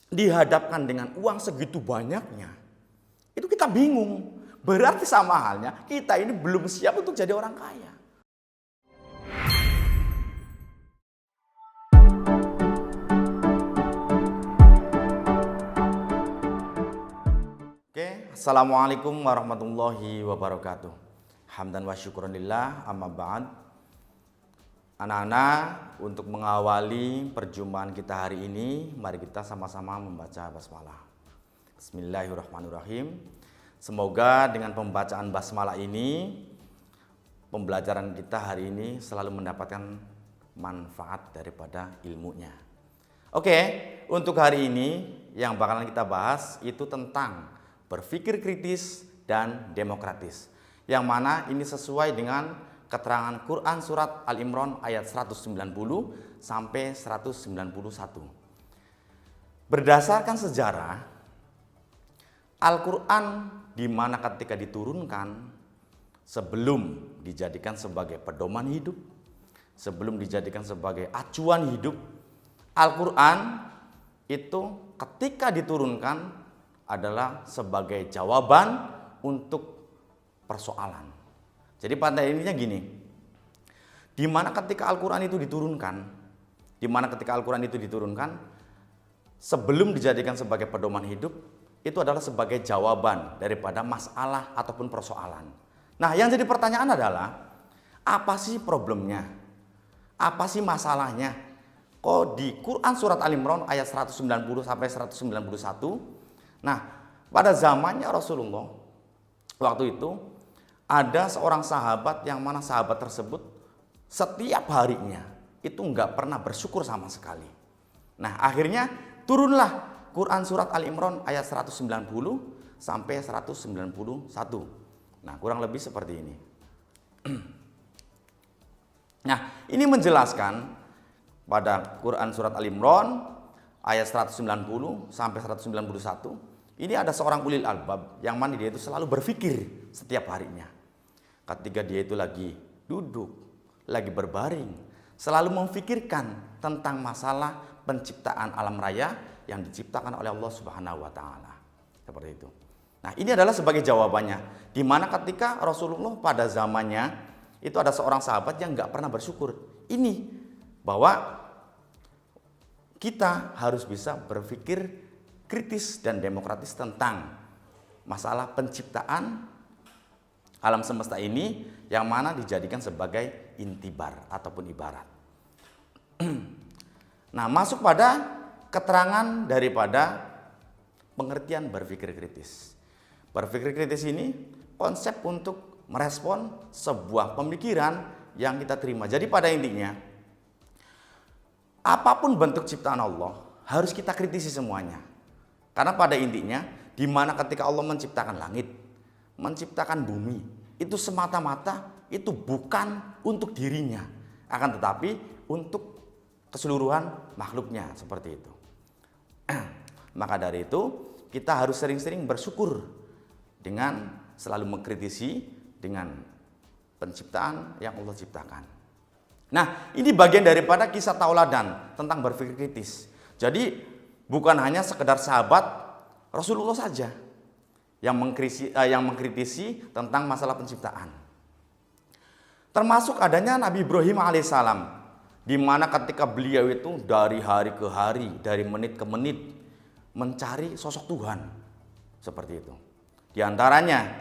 dihadapkan dengan uang segitu banyaknya, itu kita bingung. Berarti sama halnya kita ini belum siap untuk jadi orang kaya. Oke, Assalamualaikum warahmatullahi wabarakatuh. Hamdan wa syukronillah, amma ba'd. Anak-anak, untuk mengawali perjumpaan kita hari ini, mari kita sama-sama membaca basmalah. Bismillahirrahmanirrahim. Semoga dengan pembacaan basmalah ini, pembelajaran kita hari ini selalu mendapatkan manfaat daripada ilmunya. Oke, untuk hari ini yang bakalan kita bahas itu tentang berpikir kritis dan demokratis. Yang mana ini sesuai dengan keterangan Quran surat Al-Imran ayat 190 sampai 191. Berdasarkan sejarah, Al-Quran di mana ketika diturunkan sebelum dijadikan sebagai pedoman hidup, sebelum dijadikan sebagai acuan hidup, Al-Quran itu ketika diturunkan adalah sebagai jawaban untuk persoalan. Jadi pada intinya gini, di mana ketika Al-Quran itu diturunkan, sebelum dijadikan sebagai pedoman hidup, itu adalah sebagai jawaban daripada masalah ataupun persoalan. Nah, yang jadi pertanyaan adalah, apa sih problemnya? Apa sih masalahnya? Kok di Quran surat Al-Imran ayat 190 sampai 191, nah, pada zamannya Rasulullah, waktu itu, ada seorang sahabat yang mana sahabat tersebut setiap harinya itu nggak pernah bersyukur sama sekali. Nah, akhirnya turunlah Quran surat Al-Imran ayat 190 sampai 191. Nah, kurang lebih seperti ini. Nah, ini menjelaskan pada Quran surat Al-Imran ayat 190 sampai 191. Ini ada seorang ulil albab yang mana dia itu selalu berpikir setiap harinya. Ketika dia itu lagi duduk, lagi berbaring, selalu memfikirkan tentang masalah penciptaan alam raya yang diciptakan oleh Allah Subhanahu wa taala. Seperti itu. Nah, ini adalah sebagai jawabannya. Di mana ketika Rasulullah pada zamannya itu ada seorang sahabat yang nggak pernah bersyukur. Ini bahwa kita harus bisa berpikir kritis dan demokratis tentang masalah penciptaan alam semesta ini yang mana dijadikan sebagai intibar ataupun ibarat. Nah, masuk pada keterangan daripada pengertian berpikir kritis. Berpikir kritis ini konsep untuk merespon sebuah pemikiran yang kita terima. Jadi pada intinya, apapun bentuk ciptaan Allah harus kita kritisi semuanya. Karena pada intinya, di mana ketika Allah menciptakan langit, menciptakan bumi, itu semata-mata itu bukan untuk dirinya, akan tetapi untuk keseluruhan makhluknya, seperti itu. Maka dari itu kita harus sering-sering bersyukur dengan selalu mengkritisi dengan penciptaan yang Allah ciptakan. Nah, ini bagian daripada kisah tauladan tentang berpikir kritis. Jadi bukan hanya sekedar sahabat Rasulullah saja yang mengkritisi tentang masalah penciptaan. Termasuk adanya Nabi Ibrahim alaihissalam, di mana ketika beliau itu dari hari ke hari, dari menit ke menit mencari sosok Tuhan, seperti itu. Di antaranya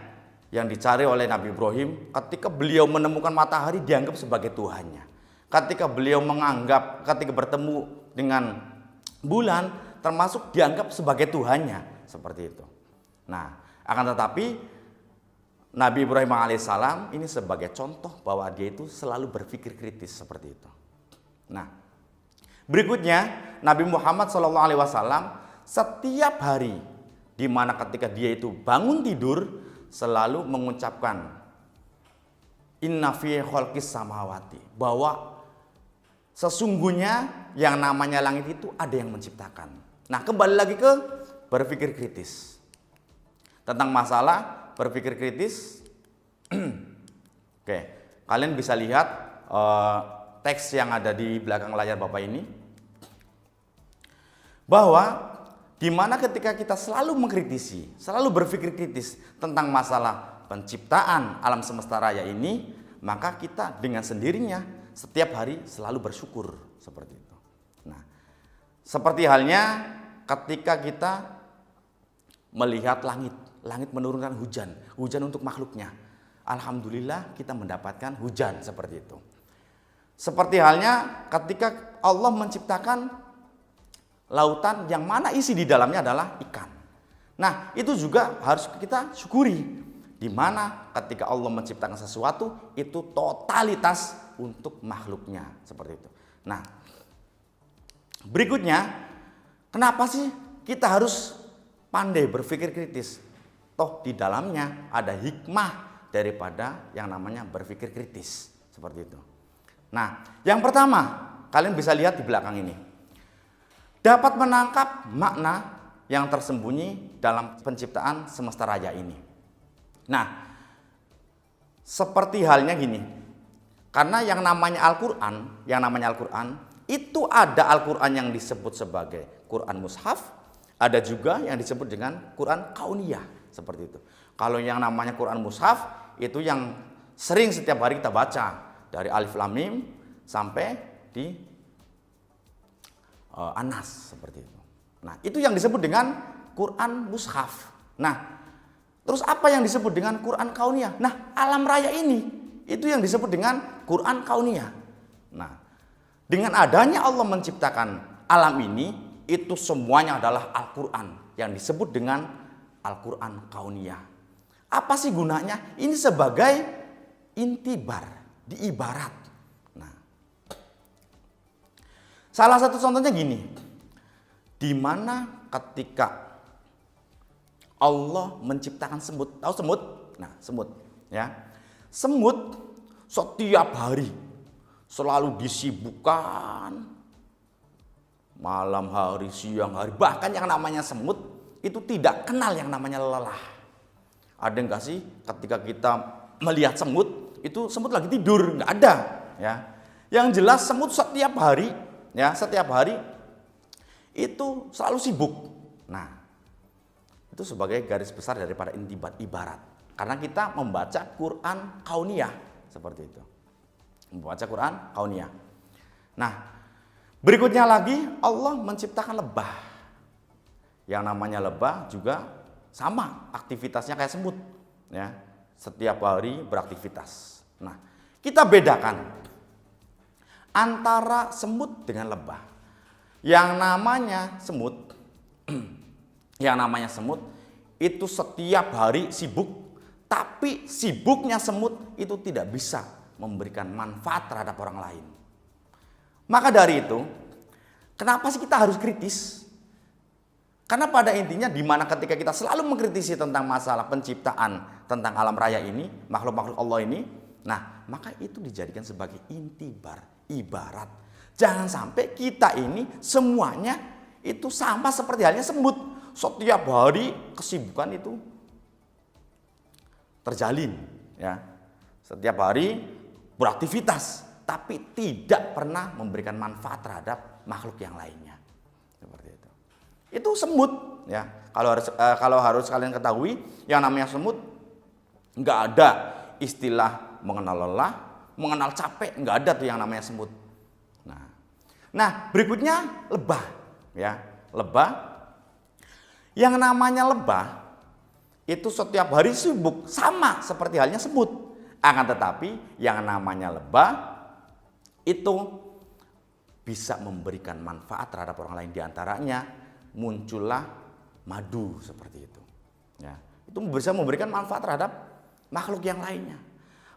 yang dicari oleh Nabi Ibrahim, ketika beliau menemukan matahari dianggap sebagai Tuhannya. Ketika beliau ketika bertemu dengan bulan, termasuk dianggap sebagai Tuhannya, seperti itu. Nah, akan tetapi Nabi Ibrahim alaihissalam ini sebagai contoh bahwa dia itu selalu berpikir kritis seperti itu. Nah, berikutnya Nabi Muhammad SAW setiap hari di mana ketika dia itu bangun tidur selalu mengucapkan inna fi khalqis samawati, bahwa sesungguhnya yang namanya langit itu ada yang menciptakan. Nah, kembali lagi ke berpikir kritis. Tentang masalah berpikir kritis, oke, kalian bisa lihat teks yang ada di belakang layar Bapak ini, bahwa Di mana ketika kita selalu mengkritisi, selalu berpikir kritis tentang masalah penciptaan alam semesta raya ini, maka kita dengan sendirinya setiap hari selalu bersyukur seperti itu. Nah, seperti halnya ketika kita melihat langit, langit menurunkan hujan, hujan untuk makhluknya. Alhamdulillah kita mendapatkan hujan seperti itu. Seperti halnya ketika Allah menciptakan lautan yang mana isi di dalamnya adalah ikan. Nah, itu juga harus kita syukuri. Di mana ketika Allah menciptakan sesuatu itu totalitas untuk makhluknya seperti itu. Nah, berikutnya, kenapa sih kita harus pandai berpikir kritis? Toh di dalamnya ada hikmah daripada yang namanya berpikir kritis seperti itu. Nah, yang pertama, kalian bisa lihat di belakang ini. Dapat menangkap makna yang tersembunyi dalam penciptaan semesta raya ini. Nah, seperti halnya gini. Karena yang namanya Al-Qur'an, itu ada Al-Qur'an yang disebut sebagai Quran Mushaf, ada juga yang disebut dengan Quran Kauniyah, seperti itu. Kalau yang namanya Quran Mushaf itu yang sering setiap hari kita baca dari Alif Lam Mim sampai di An-Nas seperti itu. Nah, itu yang disebut dengan Quran Mushaf. Nah, terus apa yang disebut dengan Quran Kauniyah? Nah, alam raya ini itu yang disebut dengan Quran Kauniyah. Nah, dengan adanya Allah menciptakan alam ini, itu semuanya adalah Al-Quran yang disebut dengan Al-Quran Kauniyah. Apa sih gunanya? Ini sebagai intibar, diibarat. Nah, salah satu contohnya gini, di mana ketika Allah menciptakan semut, tahu semut? Nah, semut, ya, semut setiap hari selalu disibukkan, malam hari, siang hari, bahkan yang namanya semut itu tidak kenal yang namanya lelah. Ada enggak sih ketika kita melihat semut, itu semut lagi tidur? Enggak ada, ya. Yang jelas semut setiap hari, ya, setiap hari itu selalu sibuk. Nah, itu sebagai garis besar daripada intibat ibarat. Karena kita membaca Quran Kauniyah seperti itu. Membaca Quran Kauniyah. Nah, berikutnya lagi Allah menciptakan lebah. Yang namanya lebah juga sama aktivitasnya kayak semut, ya. Setiap hari beraktivitas. Nah, kita bedakan antara semut dengan lebah. Yang namanya semut itu setiap hari sibuk, tapi sibuknya semut itu tidak bisa memberikan manfaat terhadap orang lain. Maka dari itu, kenapa sih kita harus kritis? Karena pada intinya di mana ketika kita selalu mengkritisi tentang masalah penciptaan, tentang alam raya ini, makhluk-makhluk Allah ini, nah, maka itu dijadikan sebagai intibar, ibarat. Jangan sampai kita ini semuanya itu sama seperti halnya semut. Setiap hari kesibukan itu terjalin, ya. Setiap hari beraktivitas, tapi tidak pernah memberikan manfaat terhadap makhluk yang lainnya. Seperti itu. Itu semut, ya. Kalau harus kalian ketahui, yang namanya semut nggak ada istilah mengenal lelah, mengenal capek, nggak ada tuh yang namanya semut. Nah, berikutnya lebah, ya. Lebah. Yang namanya lebah itu setiap hari sibuk sama seperti halnya semut. Akan tetapi yang namanya lebah itu bisa memberikan manfaat terhadap orang lain, diantaranya muncullah madu seperti itu. Ya, itu bisa memberikan manfaat terhadap makhluk yang lainnya.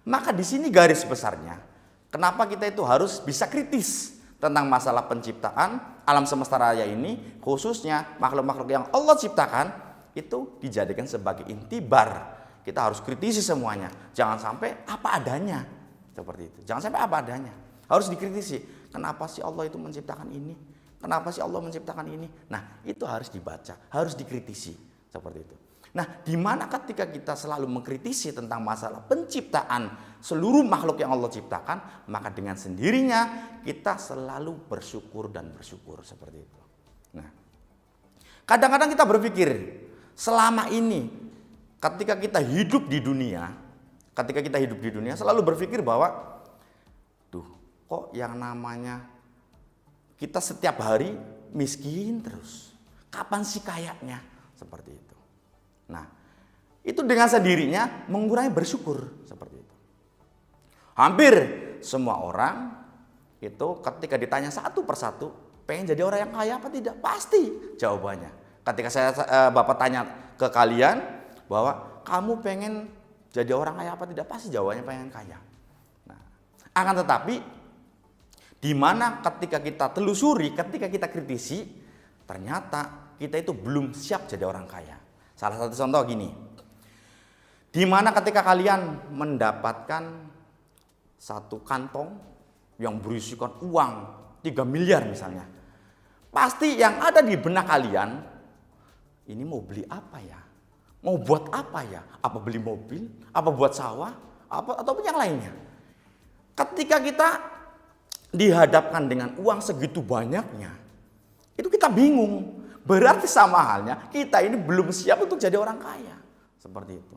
Maka di sini garis besarnya, kenapa kita itu harus bisa kritis tentang masalah penciptaan alam semesta raya ini, khususnya makhluk-makhluk yang Allah ciptakan itu dijadikan sebagai intibar. Kita harus kritisi semuanya, jangan sampai apa adanya seperti itu. Jangan sampai apa adanya, harus dikritisi. Kenapa sih Allah itu menciptakan ini? Kenapa sih Allah menciptakan ini? Nah, itu harus dibaca, harus dikritisi seperti itu. Nah, di mana ketika kita selalu mengkritisi tentang masalah penciptaan seluruh makhluk yang Allah ciptakan, maka dengan sendirinya kita selalu bersyukur dan bersyukur seperti itu. Nah, Kadang-kadang kita berpikir, selama ini ketika kita hidup di dunia, selalu berpikir bahwa, duh, kok yang namanya kita setiap hari miskin terus. Kapan sih kayaknya? Seperti itu. Nah, itu dengan sendirinya mengurangi bersyukur seperti itu. Hampir semua orang itu ketika ditanya satu persatu, pengen jadi orang yang kaya apa tidak? Pasti jawabannya. Ketika Bapak tanya ke kalian bahwa kamu pengen jadi orang kaya apa tidak? Pasti jawabannya pengen kaya. Nah, akan tetapi di mana ketika kita telusuri, ketika kita kritisi, ternyata kita itu belum siap jadi orang kaya. Salah satu contoh gini. Di mana ketika kalian mendapatkan satu kantong yang berisikan uang 3 miliar misalnya. Pasti yang ada di benak kalian, ini mau beli apa ya? Mau buat apa ya? Apa beli mobil? Apa buat sawah? Ataupun yang lainnya. Ketika kita dihadapkan dengan uang segitu banyaknya, itu kita bingung. Berarti sama halnya kita ini belum siap untuk jadi orang kaya. Seperti itu.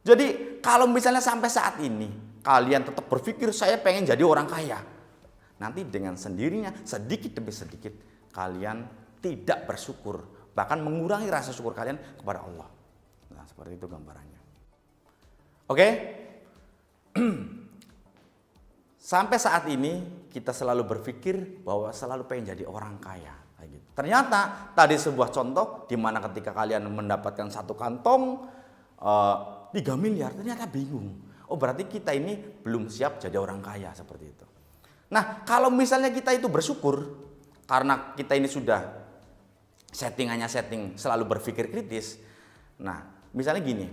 Jadi kalau misalnya sampai saat ini kalian tetap berpikir saya pengen jadi orang kaya, nanti dengan sendirinya sedikit demi sedikit kalian tidak bersyukur, bahkan mengurangi rasa syukur kalian kepada Allah. Nah, seperti itu gambarannya. Oke? Sampai saat ini kita selalu berpikir bahwa selalu pengen jadi orang kaya. Ternyata tadi sebuah contoh di mana ketika kalian mendapatkan satu kantong 3 miliar, ternyata bingung. Oh, berarti kita ini belum siap jadi orang kaya seperti itu. Nah, kalau misalnya kita itu bersyukur karena kita ini sudah settingannya selalu berpikir kritis. Nah, misalnya gini.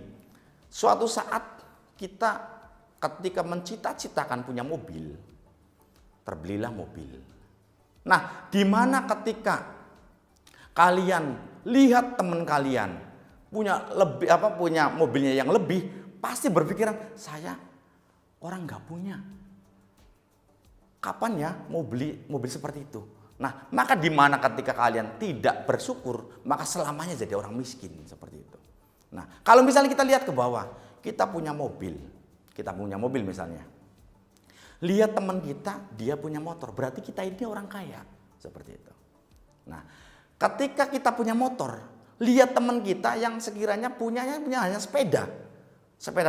Suatu saat kita ketika mencita-citakan punya mobil, terbelilah mobil. Nah, di mana ketika kalian lihat teman kalian punya mobilnya yang lebih, pasti berpikiran saya orang nggak punya. Kapan ya mau beli mobil seperti itu? Nah, maka di mana ketika kalian tidak bersyukur, maka selamanya jadi orang miskin seperti itu. Nah, kalau misalnya kita lihat ke bawah, kita punya mobil misalnya. Lihat teman kita, dia punya motor, berarti kita ini orang kaya seperti itu. Nah, ketika kita punya motor, lihat teman kita yang sekiranya punya hanya sepeda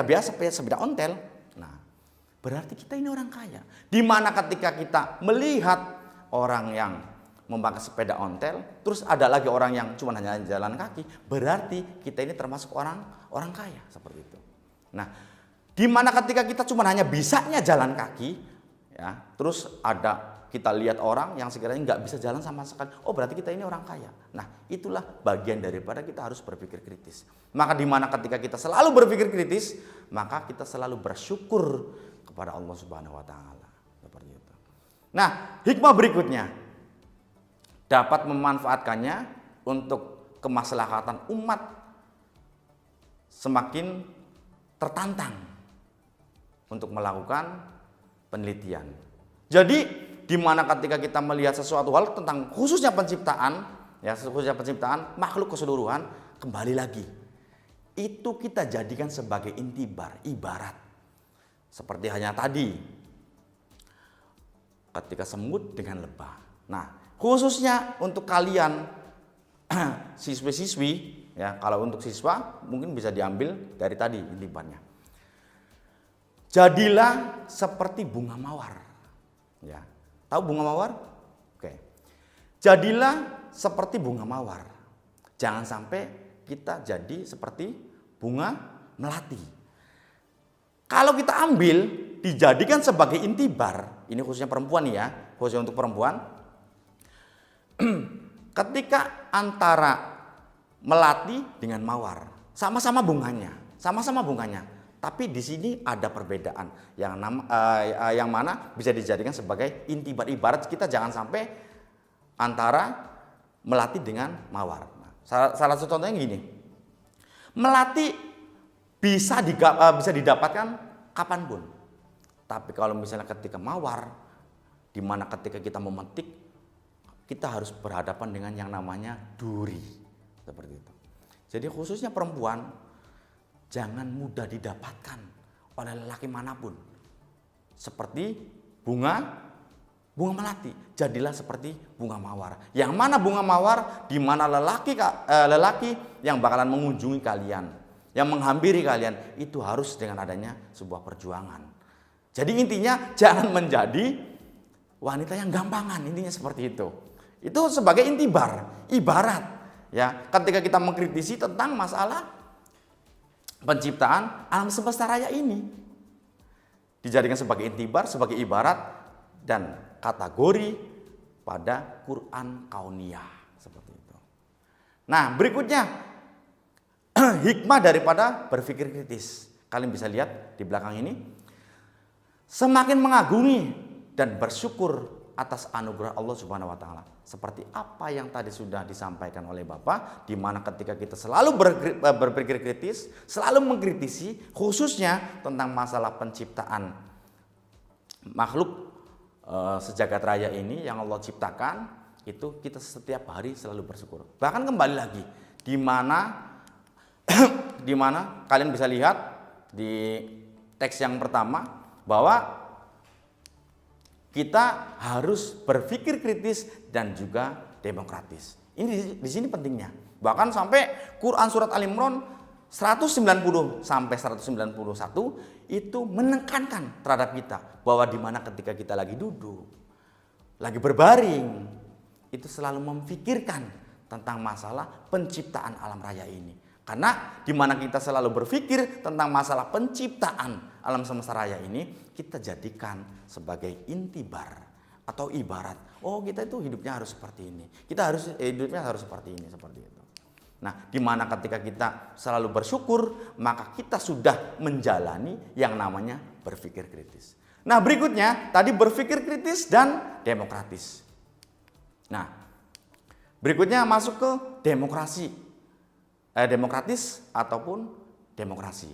biasa, sepeda ontel. Nah, berarti kita ini orang kaya. Di mana ketika kita melihat orang yang memakai sepeda ontel, terus ada lagi orang yang cuma hanya jalan kaki, berarti kita ini termasuk orang kaya seperti itu. Nah, di mana ketika kita cuma hanya bisanya jalan kaki, ya, terus kita lihat orang yang sekiranya nggak bisa jalan sama sekali, oh berarti kita ini orang kaya. Nah, itulah bagian daripada kita harus berpikir kritis. Maka di mana ketika kita selalu berpikir kritis, maka kita selalu bersyukur kepada Allah Subhanahu wa taala. Seperti itu. Nah, hikmah berikutnya dapat memanfaatkannya untuk kemaslahatan umat semakin tertantang untuk melakukan penelitian. Jadi di mana ketika kita melihat sesuatu hal tentang khususnya penciptaan makhluk keseluruhan, kembali lagi itu kita jadikan sebagai intibar, ibarat seperti hanya tadi ketika semut dengan lebah. Nah, khususnya untuk kalian siswi-siswi, ya, kalau untuk siswa mungkin bisa diambil dari tadi intibarnya. Jadilah seperti bunga mawar. Ya. Tahu bunga mawar? Oke. Jadilah seperti bunga mawar. Jangan sampai kita jadi seperti bunga melati. Kalau kita ambil, dijadikan sebagai intibar, ini khususnya perempuan ya, khususnya untuk perempuan. Ketika antara melati dengan mawar, sama-sama bunganya. Tapi di sini ada perbedaan yang mana bisa dijadikan sebagai intibar. Ibarat kita jangan sampai antara melati dengan mawar. Nah, salah satu contohnya gini. Melati bisa didapatkan kapanpun. Tapi kalau misalnya ketika mawar, di mana ketika kita memetik kita harus berhadapan dengan yang namanya duri. Seperti itu. Jadi khususnya perempuan, jangan mudah didapatkan oleh lelaki manapun. Seperti bunga melati, jadilah seperti bunga mawar. Yang mana bunga mawar, di mana lelaki yang bakalan mengunjungi kalian, yang menghampiri kalian, itu harus dengan adanya sebuah perjuangan. Jadi intinya jangan menjadi wanita yang gampangan, intinya seperti itu. Itu sebagai ibarat ya, ketika kita mengkritisi tentang masalah penciptaan alam semesta raya ini, dijadikan sebagai intibar, sebagai ibarat dan kategori pada Quran kauniyah seperti itu. Nah, berikutnya hikmah daripada berpikir kritis. Kalian bisa lihat di belakang ini. Semakin mengagumi dan bersyukur atas anugerah Allah Subhanahu wa taala. Seperti apa yang tadi sudah disampaikan oleh Bapak, di mana ketika kita selalu berpikir kritis, selalu mengkritisi khususnya tentang masalah penciptaan makhluk sejagat raya ini yang Allah ciptakan, itu kita setiap hari selalu bersyukur. Bahkan kembali lagi di mana kalian bisa lihat di teks yang pertama bahwa kita harus berpikir kritis dan juga demokratis. Ini di sini pentingnya. Bahkan sampai Quran surat Al-Imran 190 sampai 191 itu menekankan terhadap kita bahwa di mana ketika kita lagi duduk, lagi berbaring, itu selalu memikirkan tentang masalah penciptaan alam raya ini. Karena di mana kita selalu berpikir tentang masalah penciptaan alam semesta raya ini, kita jadikan sebagai intibar atau ibarat. Oh, kita itu hidupnya harus seperti ini. Hidupnya harus seperti ini, seperti itu. Nah, di mana ketika kita selalu bersyukur, maka kita sudah menjalani yang namanya berpikir kritis. Nah, berikutnya tadi berpikir kritis dan demokratis. Nah, berikutnya masuk ke demokratis ataupun demokrasi.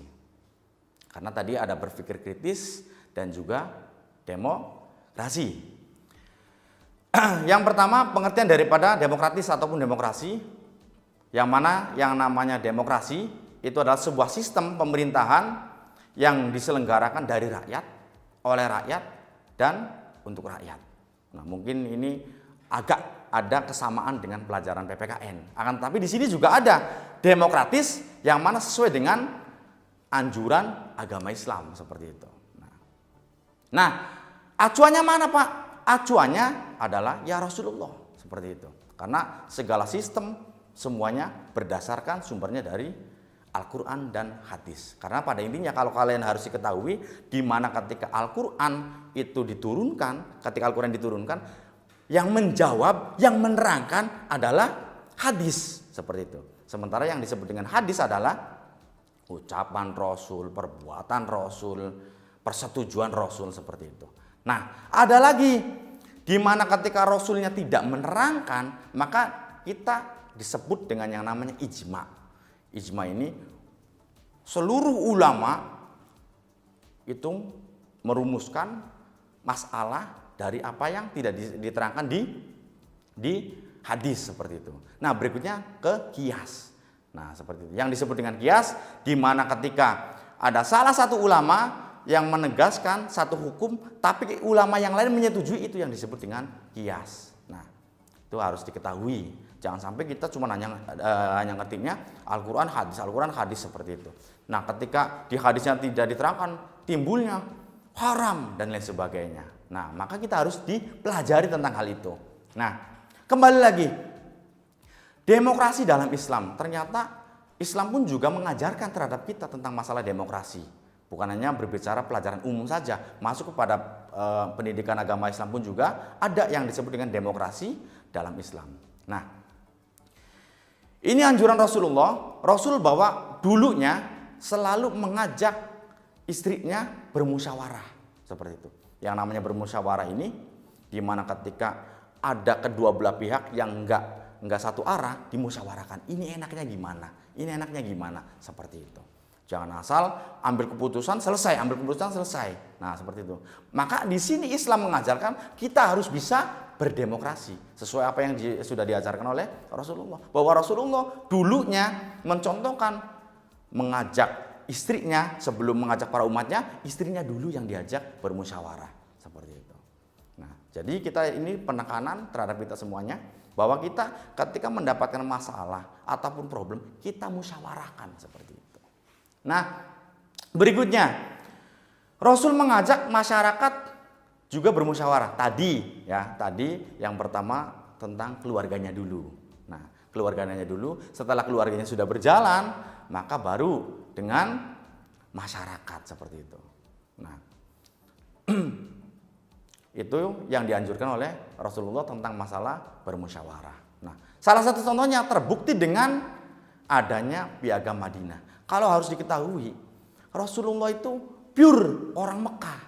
Karena tadi ada berpikir kritis dan juga demokrasi. Yang pertama, pengertian daripada demokratis ataupun demokrasi, yang mana yang namanya demokrasi itu adalah sebuah sistem pemerintahan yang diselenggarakan dari rakyat, oleh rakyat, dan untuk rakyat. Nah, mungkin ini agak ada kesamaan dengan pelajaran PPKN. Akan tetapi di sini juga ada demokratis yang mana sesuai dengan anjuran agama Islam seperti itu. Nah, acuannya mana, Pak? Acuannya adalah ya Rasulullah seperti itu. Karena segala sistem semuanya berdasarkan sumbernya dari Al-Quran dan hadis. Karena pada intinya kalau kalian harus diketahui di mana ketika Al-Quran itu diturunkan, ketika Al-Quran diturunkan, yang menjawab, yang menerangkan adalah hadis seperti itu. Sementara yang disebut dengan hadis adalah ucapan Rasul, perbuatan Rasul, persetujuan Rasul seperti itu. Nah, ada lagi di mana ketika Rasulnya tidak menerangkan, maka kita disebut dengan yang namanya ijma. Ijma ini seluruh ulama itu merumuskan masalah dari apa yang tidak diterangkan di hadis seperti itu. Nah, berikutnya ke kias. Nah, seperti itu. Yang disebut dengan kias di mana ketika ada salah satu ulama yang menegaskan satu hukum tapi ulama yang lain menyetujui, itu yang disebut dengan kias. Nah, itu harus diketahui. Jangan sampai kita cuma hanya ngertinya Al-Quran hadis seperti itu. Nah, ketika di hadisnya tidak diterangkan, timbulnya haram dan lain sebagainya. Nah, maka kita harus dipelajari tentang hal itu. Nah, kembali lagi, demokrasi dalam Islam. Ternyata Islam pun juga mengajarkan terhadap kita tentang masalah demokrasi. Bukan hanya berbicara pelajaran umum saja, masuk kepada pendidikan agama Islam pun juga ada yang disebut dengan demokrasi dalam Islam. Nah, ini anjuran Rasulullah. Rasul bahwa dulunya selalu mengajak istrinya bermusyawarah seperti itu. Yang namanya bermusyawarah ini, di mana ketika ada kedua belah pihak yang enggak satu arah, dimusyawarahkan. Ini enaknya gimana? Ini enaknya gimana? Seperti itu. Jangan asal ambil keputusan selesai, ambil keputusan selesai. Nah, seperti itu. Maka di sini Islam mengajarkan kita harus bisa berdemokrasi sesuai apa yang sudah diajarkan oleh Rasulullah. Bahwa Rasulullah dulunya mencontohkan mengajak istrinya sebelum mengajak para umatnya, istrinya dulu yang diajak bermusyawarah seperti itu. Nah, jadi kita ini penekanan terhadap kita semuanya bahwa kita ketika mendapatkan masalah ataupun problem, kita musyawarahkan seperti itu. Nah, berikutnya Rasul mengajak masyarakat juga bermusyawarah. Tadi yang pertama tentang keluarganya dulu. Nah, keluarganya dulu, setelah keluarganya sudah berjalan, maka baru dengan masyarakat seperti itu. Nah, itu yang dianjurkan oleh Rasulullah tentang masalah bermusyawarah. Nah, salah satu contohnya terbukti dengan adanya Piagam Madinah. Kalau harus diketahui, Rasulullah itu pure orang Mekah.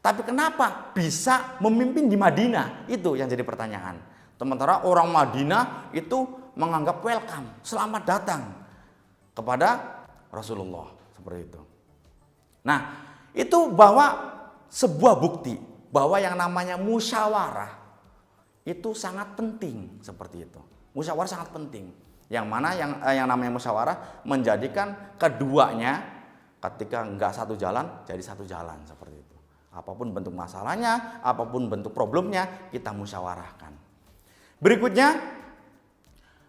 Tapi kenapa bisa memimpin di Madinah? Itu yang jadi pertanyaan. Sementara orang Madinah itu menganggap welcome, selamat datang kepada Rasulullah seperti itu. Nah, itu bahwa sebuah bukti bahwa yang namanya musyawarah itu sangat penting seperti itu. Musyawarah sangat penting. Yang mana yang namanya musyawarah menjadikan keduanya ketika enggak satu jalan jadi satu jalan seperti itu. Apapun bentuk masalahnya, apapun bentuk problemnya, kita musyawarahkan. Berikutnya,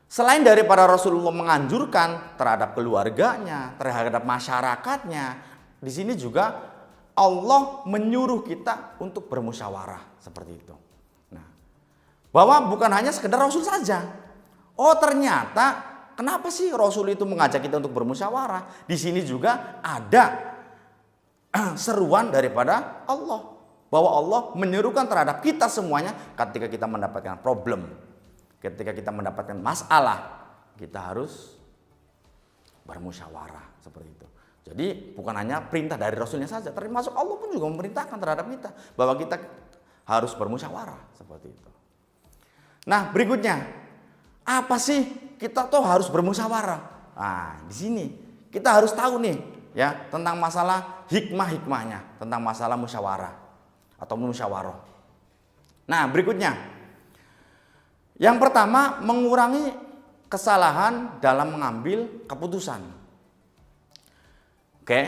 selain daripada Rasulullah menganjurkan terhadap keluarganya, terhadap masyarakatnya, di sini juga Allah menyuruh kita untuk bermusyawarah seperti itu. Nah, bahwa bukan hanya sekedar Rasul saja. Oh, ternyata kenapa sih Rasul itu mengajak kita untuk bermusyawarah? Di sini juga ada seruan daripada Allah. Bahwa Allah menyerukan terhadap kita semuanya ketika kita mendapatkan problem. Ketika kita mendapatkan masalah, kita harus bermusyawarah seperti itu. Jadi bukan hanya perintah dari Rasulnya saja, termasuk Allah pun juga memerintahkan terhadap kita bahwa kita harus bermusyawarah seperti itu. Nah, berikutnya, apa sih kita tuh harus bermusyawarah? Nah, di sini kita harus tahu nih ya tentang masalah hikmah-hikmahnya, tentang masalah musyawarah atau musyawarah. Nah, berikutnya. Yang pertama, mengurangi kesalahan dalam mengambil keputusan. Oke.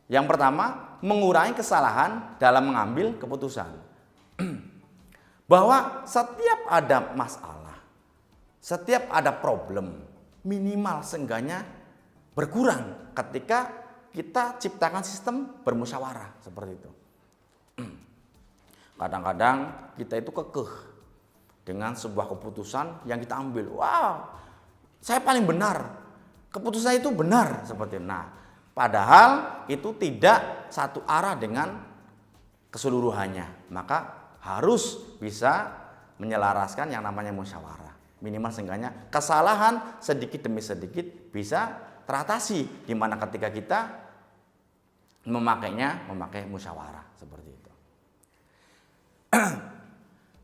Yang pertama, mengurangi kesalahan dalam mengambil keputusan. Bahwa setiap ada masalah, setiap ada problem, minimal seenggaknya berkurang ketika kita ciptakan sistem bermusyawarah seperti itu. Kadang-kadang kita itu kekeh dengan sebuah keputusan yang kita ambil. Wow, saya paling benar, keputusan itu benar seperti itu. Nah, padahal itu tidak satu arah dengan keseluruhannya. Maka harus bisa menyelaraskan yang namanya musyawarah. Minimal seenggaknya kesalahan sedikit demi sedikit bisa teratasi di mana ketika kita memakai musyawarah seperti itu.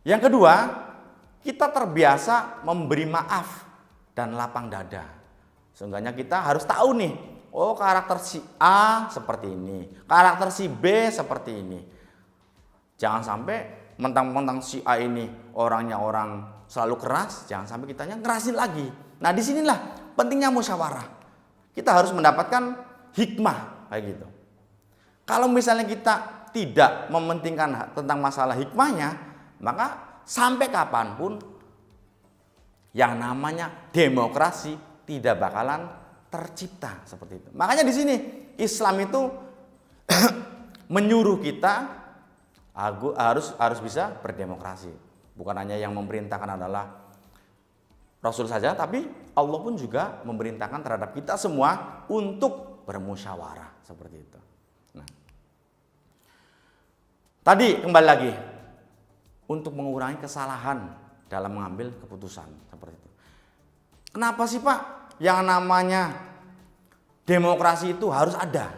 Yang kedua, kita terbiasa memberi maaf dan lapang dada. Seenggaknya kita harus tahu nih, oh karakter si A seperti ini, karakter si B seperti ini. Jangan sampai mentang-mentang si A ini orangnya orang selalu keras, jangan sampai kitanya ngerasin lagi. Nah, disinilah pentingnya musyawarah. Kita harus mendapatkan hikmah kayak gitu. Kalau misalnya kita tidak mementingkan tentang masalah hikmahnya, maka sampai kapanpun yang namanya demokrasi tidak bakalan tercipta seperti itu. Makanya di sini Islam itu menyuruh kita harus bisa berdemokrasi. Bukan hanya yang memerintahkan adalah Rasul saja, tapi Allah pun juga memerintahkan terhadap kita semua untuk bermusyawarah seperti itu. Nah, tadi kembali lagi untuk mengurangi kesalahan dalam mengambil keputusan seperti itu. Kenapa sih Pak yang namanya demokrasi itu harus ada?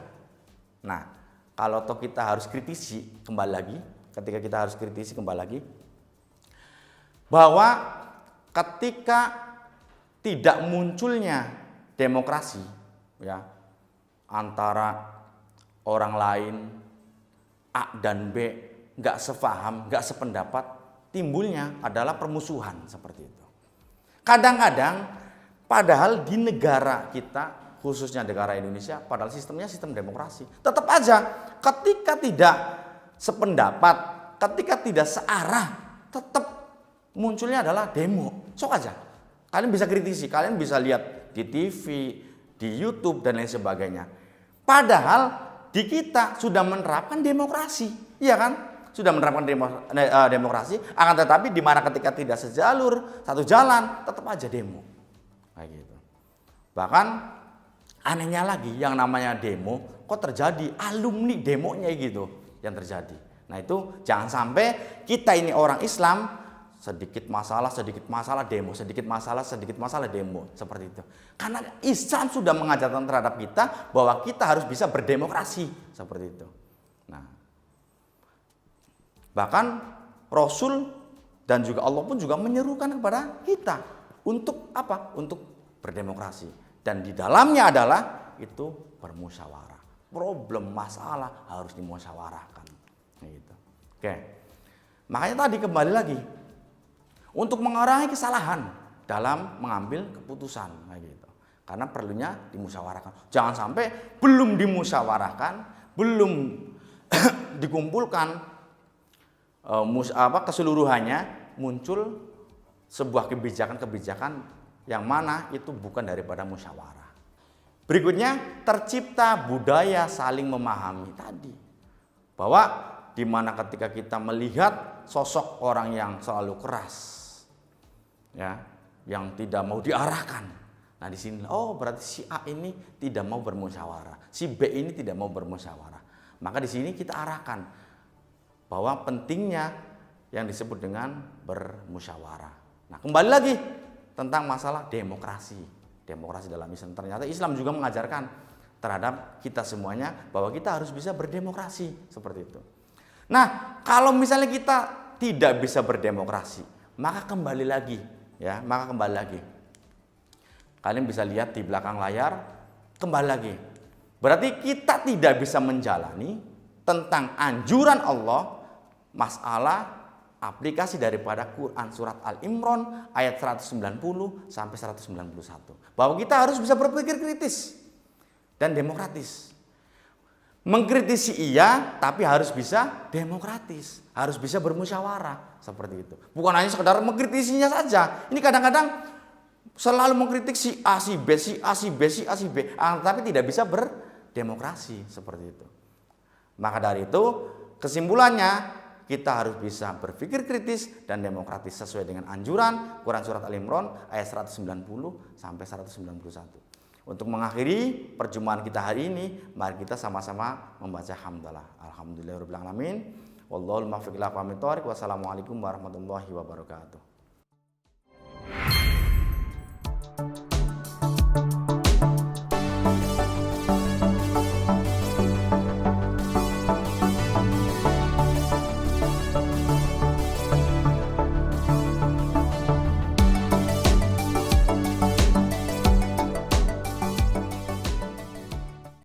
Nah, kalau toh kita harus kritisi kembali lagi, ketika kita harus kritisi kembali lagi, bahwa ketika tidak munculnya demokrasi, ya, antara orang lain A dan B nggak sefaham, nggak sependapat, timbulnya adalah permusuhan seperti itu. Kadang-kadang padahal di negara kita, khususnya negara Indonesia, padahal sistemnya sistem demokrasi, tetap aja ketika tidak sependapat, ketika tidak searah, tetap munculnya adalah demo. Sok aja. Kalian bisa kritisi, kalian bisa lihat di TV, di YouTube dan lain sebagainya. Padahal di kita sudah menerapkan demokrasi, iya kan? Sudah menerapkan demokrasi, akan tetapi di mana ketika tidak sejalur, satu jalan, tetap aja demo. Kayak gitu. Bahkan anehnya lagi, yang namanya demo kok terjadi alumni demonya gitu yang terjadi. Nah itu jangan sampai kita ini orang Islam sedikit masalah demo, sedikit masalah demo, seperti itu. Karena Islam sudah mengajarkan terhadap kita bahwa kita harus bisa berdemokrasi, seperti itu. Nah, bahkan Rasul dan juga Allah pun juga menyerukan kepada kita untuk apa? Untuk berdemokrasi. Dan di dalamnya adalah itu bermusyawarah. Problem masalah harus dimusyawarahkan. Gitu. Oke. Makanya tadi kembali lagi untuk mengurangi kesalahan dalam mengambil keputusan, gitu. Karena perlunya dimusyawarahkan. Jangan sampai belum dimusyawarahkan, belum dikumpulkan keseluruhannya, muncul sebuah kebijakan-kebijakan yang mana itu bukan daripada musyawarah. Berikutnya, tercipta budaya saling memahami tadi. Bahwa di mana ketika kita melihat sosok orang yang selalu keras, ya, yang tidak mau diarahkan. Nah di sini, oh berarti si A ini tidak mau bermusyawarah, si B ini tidak mau bermusyawarah. Maka di sini kita arahkan bahwa pentingnya yang disebut dengan bermusyawarah. Nah kembali lagi tentang masalah demokrasi dalam Islam. Ternyata Islam juga mengajarkan terhadap kita semuanya bahwa kita harus bisa berdemokrasi seperti itu. Nah kalau misalnya kita tidak bisa berdemokrasi, maka kembali lagi. Kalian bisa lihat di belakang layar, kembali lagi. Berarti kita tidak bisa menjalani tentang anjuran Allah, masalah aplikasi daripada Quran surat Al-Imran ayat 190 sampai 191. Bahwa kita harus bisa berpikir kritis dan demokratis. Mengkritisi iya, tapi harus bisa demokratis, harus bisa bermusyawarah, seperti itu. Bukan hanya sekedar mengkritisinya saja. Ini kadang-kadang selalu mengkritik si A, si B, tapi tidak bisa berdemokrasi, seperti itu. Maka dari itu, kesimpulannya kita harus bisa berpikir kritis dan demokratis sesuai dengan anjuran Quran surat Al-Imran ayat 190 sampai 191. Untuk mengakhiri perjumpaan kita hari ini, mari kita sama-sama membaca hamdalah. Alhamdulillahirabbil alamin. Wallahul muwaffiq ila aqwamit thoriq. Wassalamualaikum warahmatullahi wabarakatuh.